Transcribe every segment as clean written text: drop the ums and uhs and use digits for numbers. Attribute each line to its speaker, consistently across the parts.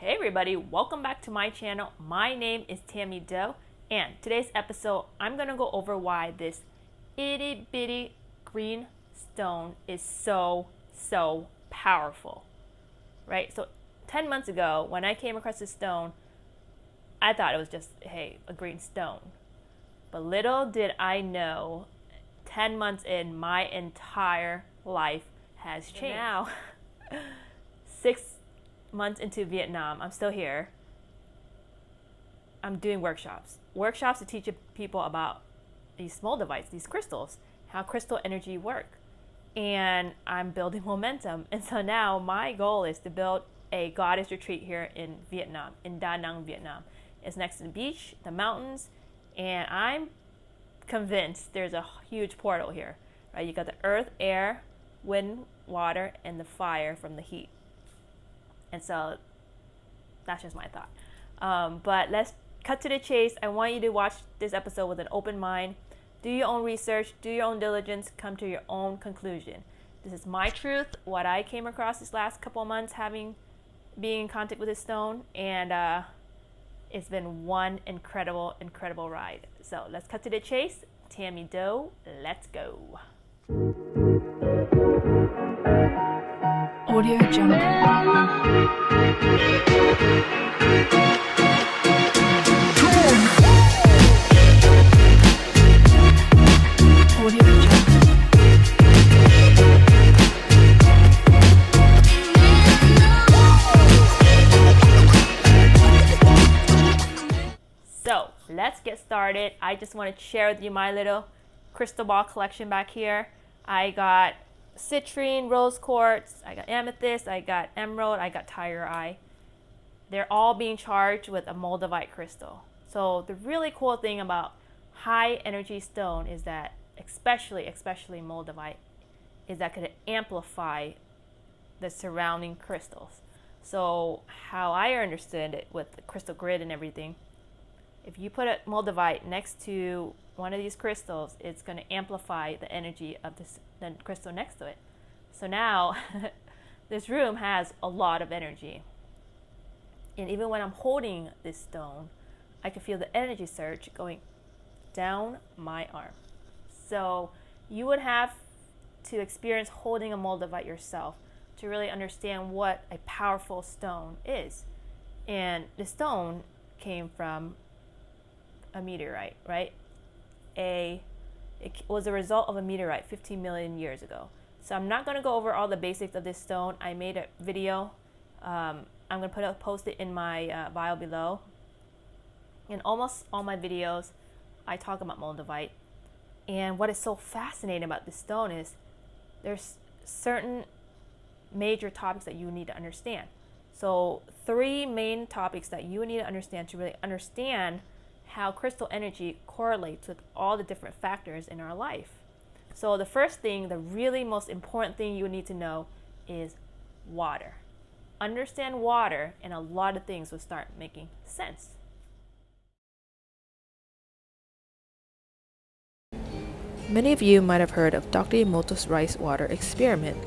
Speaker 1: Hey everybody, welcome back to my channel. My name is Tammy Doe, and today's episode I'm going to go over why this itty bitty green stone is so powerful. Right? So 10 months ago when I came across this stone, I thought it was just, hey, a green stone. But little did I know, 10 months in, my entire life has changed. And now, 6 months into Vietnam, I'm still here. I'm doing workshops to teach people about these Moldavites, these crystals, how crystal energy work. And I'm building momentum. And so now my goal is to build a goddess retreat here in Vietnam, in Da Nang, Vietnam. It's next to the beach, the mountains, and I'm convinced there's a huge portal here. Right? You got the earth, air, wind, water, and the fire from the heat. And so that's just my thought. But let's cut to the chase. I want you to watch this episode with an open mind. Do your own research, do your own diligence, come to your own conclusion. This is my truth, what I came across this last couple of months being in contact with this stone, and it's been one incredible ride. So let's cut to the chase. Tammy Doe, let's go.
Speaker 2: Audio Jungle. Audio Jungle.
Speaker 1: So let's get started. I just want to share with you my little crystal ball collection back here. I got citrine, rose quartz, I got amethyst, I got emerald, I got tiger eye. They're all being charged with a Moldavite crystal. So the really cool thing about high energy stone is that, especially Moldavite, is that could amplify the surrounding crystals. So how I understand it with the crystal grid and everything, if you put a Moldavite next to one of these crystals, it's going to amplify the energy of the crystal next to it. So now this room has a lot of energy. And even when I'm holding this stone, I can feel the energy surge going down my arm. So you would have to experience holding a Moldavite yourself to really understand what a powerful stone is. And the stone came from a meteorite, right? It was a result of a meteorite 15 million years ago. So I'm not going to go over all the basics of this stone. I made a video. I'm going to post it in my bio below. In almost all my videos, I talk about Moldavite. And what is so fascinating about this stone is there's certain major topics that you need to understand. So 3 main topics that you need to understand to really understand how crystal energy correlates with all the different factors in our life. So the first thing, the really most important thing you need to know is water. Understand water, and a lot of things will start making sense.
Speaker 2: Many of you might have heard of Dr. Emoto's rice water experiment.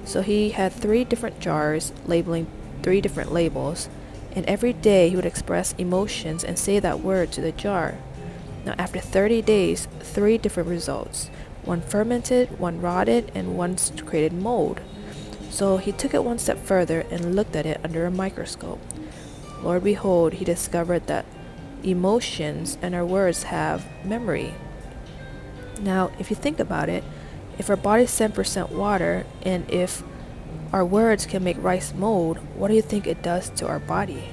Speaker 2: So he had 3 different jars labeling 3 different labels, and every day he would express emotions and say that word to the jar. Now after 30 days, 3 different results. One fermented, one rotted, and one created mold. So he took it one step further and looked at it under a microscope. Lord behold, he discovered that emotions and our words have memory. Now, if you think about it, if our body's 7% water, and if our words can make rice mold, what do you think it does to our body?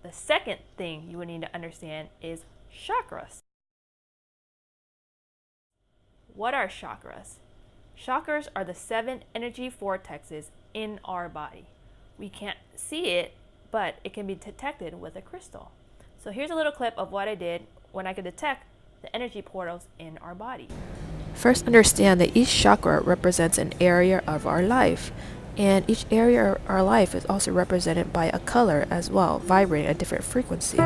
Speaker 1: The second thing you would need to understand is chakras. What are chakras? Chakras are the 7 energy vortexes in our body. We can't see it, but it can be detected with a crystal. So here's a little clip of what I did when I could detect the energy portals in our body.
Speaker 2: First, understand that each chakra represents an area of our life, and each area of our life is also represented by a color as well, vibrating at a different frequency.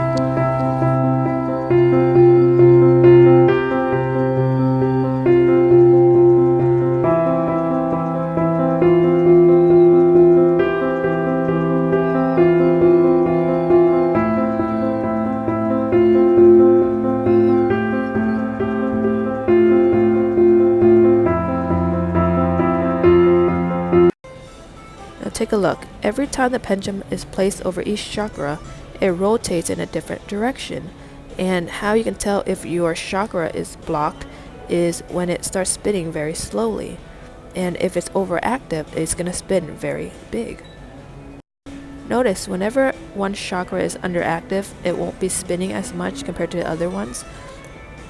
Speaker 2: Take a look. Every time the pendulum is placed over each chakra, it rotates in a different direction. And how you can tell if your chakra is blocked is when it starts spinning very slowly. And if it's overactive, it's going to spin very big. Notice whenever one chakra is underactive, it won't be spinning as much compared to the other ones.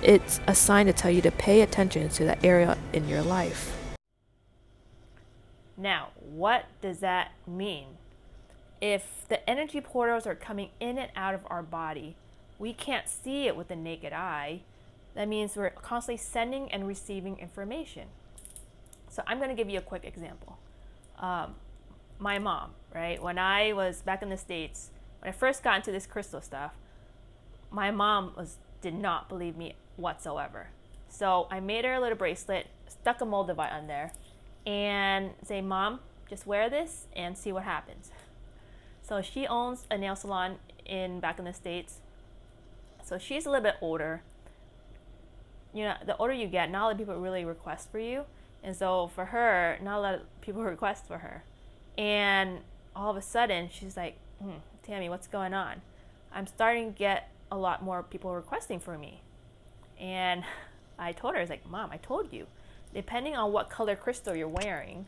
Speaker 2: It's a sign to tell you to pay attention to that area in your life.
Speaker 1: Now, what does that mean? If the energy portals are coming in and out of our body, we can't see it with the naked eye. That means we're constantly sending and receiving information. So I'm going to give you a quick example. My mom, right? When I was back in the States, when I first got into this crystal stuff, my mom did not believe me whatsoever. So I made her a little bracelet, stuck a Moldavite on there, and say, Mom, just wear this and see what happens. So she owns a nail salon back in the States. So she's a little bit older. You know, the older you get, not a lot of people really request for you. And so for her, not a lot of people request for her. And all of a sudden, she's like, Tammy, what's going on? I'm starting to get a lot more people requesting for me. And I told her, I was like, Mom, I told you, depending on what color crystal you're wearing,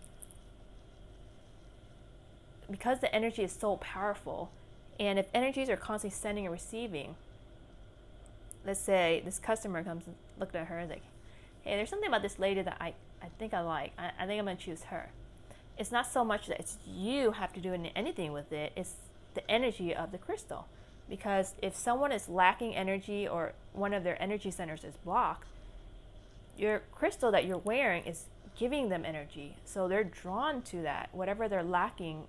Speaker 1: because the energy is so powerful, and if energies are constantly sending and receiving, let's say this customer comes and looked at her and like, hey, there's something about this lady that I think I like. I think I'm going to choose her. It's not so much that it's you have to do anything with it. It's the energy of the crystal. Because if someone is lacking energy or one of their energy centers is blocked, your crystal that you're wearing is giving them energy. So they're drawn to that, whatever they're lacking,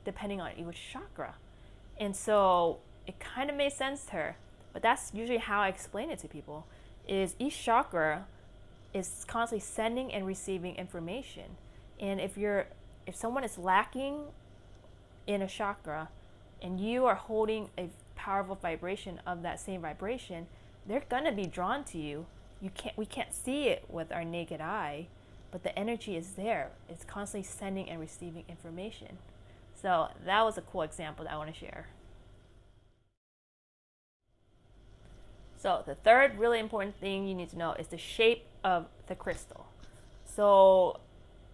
Speaker 1: depending on which chakra. And so it kind of made sense to her. But that's usually how I explain it to people, is each chakra is constantly sending and receiving information. And if someone is lacking in a chakra and you are holding a powerful vibration of that same vibration, they're going to be drawn to you. We can't see it with our naked eye, but the energy is there. It's constantly sending and receiving information. So that was a cool example that I want to share. So the third really important thing you need to know is the shape of the crystal. So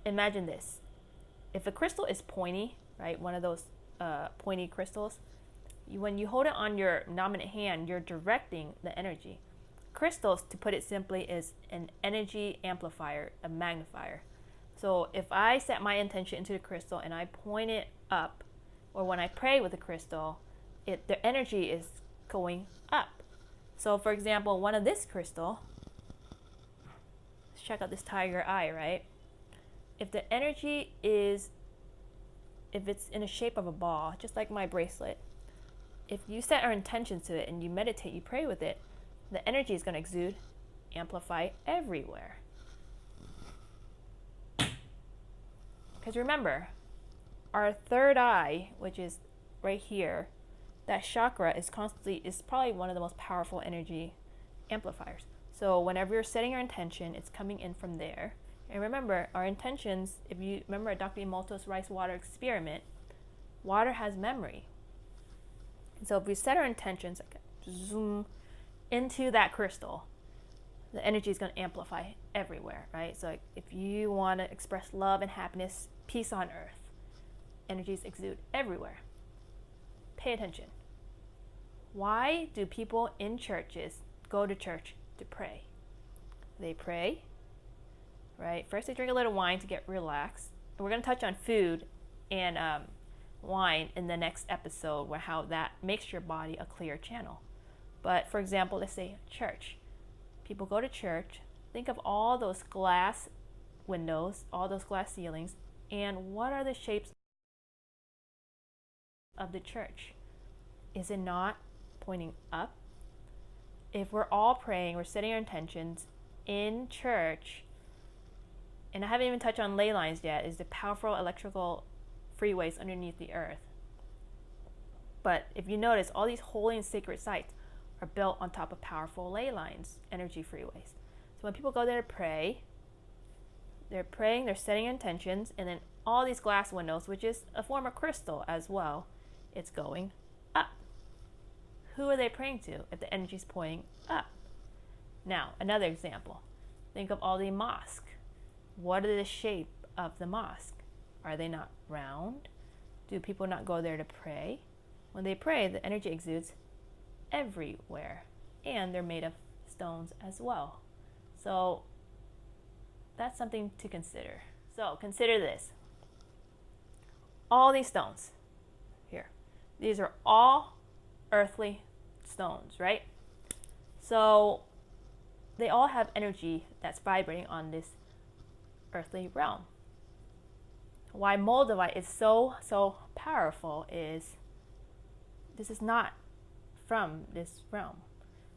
Speaker 1: imagine this. If a crystal is pointy, right, one of those pointy crystals, when you hold it on your dominant hand, you're directing the energy. Crystals, to put it simply, is an energy amplifier, a magnifier. So if I set my intention into the crystal and I point it up, or when I pray with the crystal, the energy is going up. So for example, one of this crystal, let's check out this tiger eye, right? If the energy is, if it's in the shape of a ball, just like my bracelet, if you set our intention to it and you meditate, you pray with it, the energy is going to exude, amplify everywhere. Because remember, our third eye, which is right here, that chakra is probably one of the most powerful energy amplifiers. So whenever you're setting your intention, it's coming in from there. And remember, our intentions, if you remember Dr. Emoto's rice water experiment, water has memory. So if we set our intentions, like zoom into that crystal, the energy is going to amplify everywhere, right? So if you want to express love and happiness, peace on earth, energies exude everywhere. Pay attention. Why do people in churches go to church to pray? They pray, right? First they drink a little wine to get relaxed. And we're going to touch on food and wine in the next episode, where how that makes your body a clear channel. But for example, let's say church. People go to church, think of all those glass windows, all those glass ceilings, and what are the shapes of the church? Is it not pointing up? If we're all praying, we're setting our intentions in church, and I haven't even touched on ley lines yet, is the powerful electrical freeways underneath the earth. But if you notice, all these holy and sacred sites are built on top of powerful ley lines, energy freeways. So when people go there to pray, they're praying, they're setting intentions, and then all these glass windows, which is a form of crystal as well, it's going up. Who are they praying to if the energy is pointing up? Now, another example. Think of all the mosques. What are the shape of the mosque? Are they not round? Do people not go there to pray? When they pray, the energy exudes everywhere. And they're made of stones as well. So that's something to consider. So consider this. All these stones here. These are all earthly stones, right? So they all have energy that's vibrating on this earthly realm. Why Moldavite is so powerful is this is not from this realm.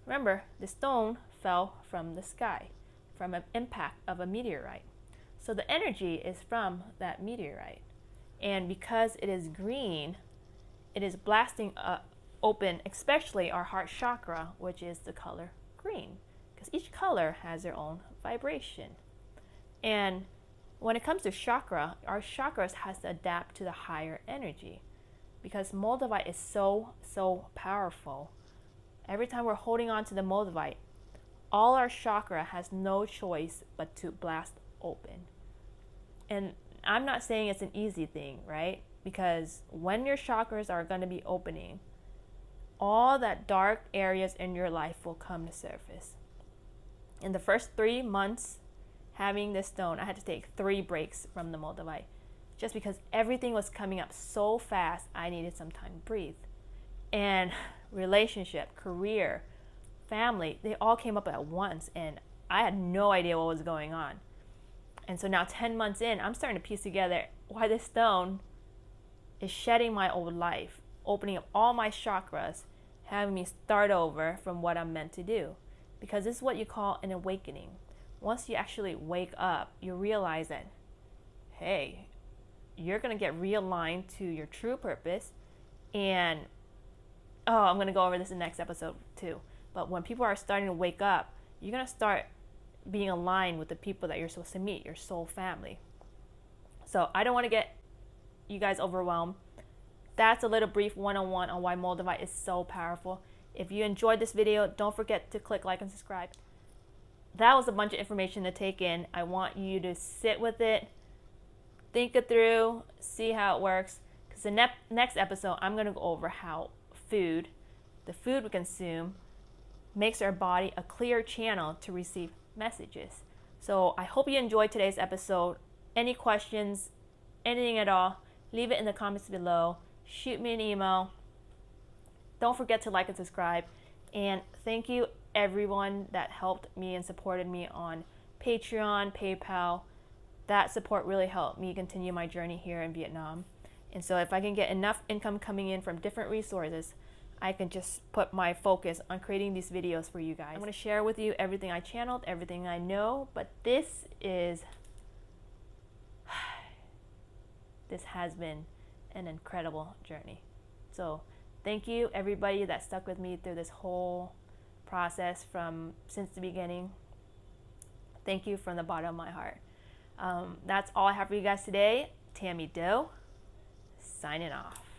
Speaker 1: Remember, the stone fell from the sky, from an impact of a meteorite. So the energy is from that meteorite. And because it is green, it is blasting open, especially our heart chakra, which is the color green. Because each color has their own vibration. And when it comes to chakra, our chakras has to adapt to the higher energy. Because Moldavite is so powerful. Every time we're holding on to the Moldavite, all our chakra has no choice but to blast open. And I'm not saying it's an easy thing, right? Because when your chakras are going to be opening, all that dark areas in your life will come to surface. In the first 3 months having this stone, I had to take 3 breaks from the Moldavite just because everything was coming up so fast. I needed some time to breathe. And relationship, career, family, they all came up at once, and I had no idea what was going on. And so now 10 months in, I'm starting to piece together why this stone is shedding my old life, opening up all my chakras, having me start over from what I'm meant to do. Because this is what you call an awakening. Once you actually wake up, you realize that, hey, you're going to get realigned to your true purpose. And, I'm going to go over this in the next episode too. But when people are starting to wake up, you're going to start being aligned with the people that you're supposed to meet, your soul family. So I don't want to get you guys overwhelmed. That's a little brief one-on-one on why Moldavite is so powerful. If you enjoyed this video, don't forget to click like and subscribe. That was a bunch of information to take in. I want you to sit with it, think it through, see how it works. Because the next episode, I'm going to go over how the food we consume, makes our body a clear channel to receive messages. So I hope you enjoyed today's episode. Any questions, anything at all, leave it in the comments below. Shoot me an email. Don't forget to like and subscribe. And thank you everyone that helped me and supported me on Patreon, PayPal. That support really helped me continue my journey here in Vietnam. And so if I can get enough income coming in from different resources, I can just put my focus on creating these videos for you guys. I'm going to share with you everything I channeled, everything I know, but this has been an incredible journey. So thank you everybody that stuck with me through this whole process since the beginning. Thank you from the bottom of my heart. That's all I have for you guys today. Tammy Doe, signing off.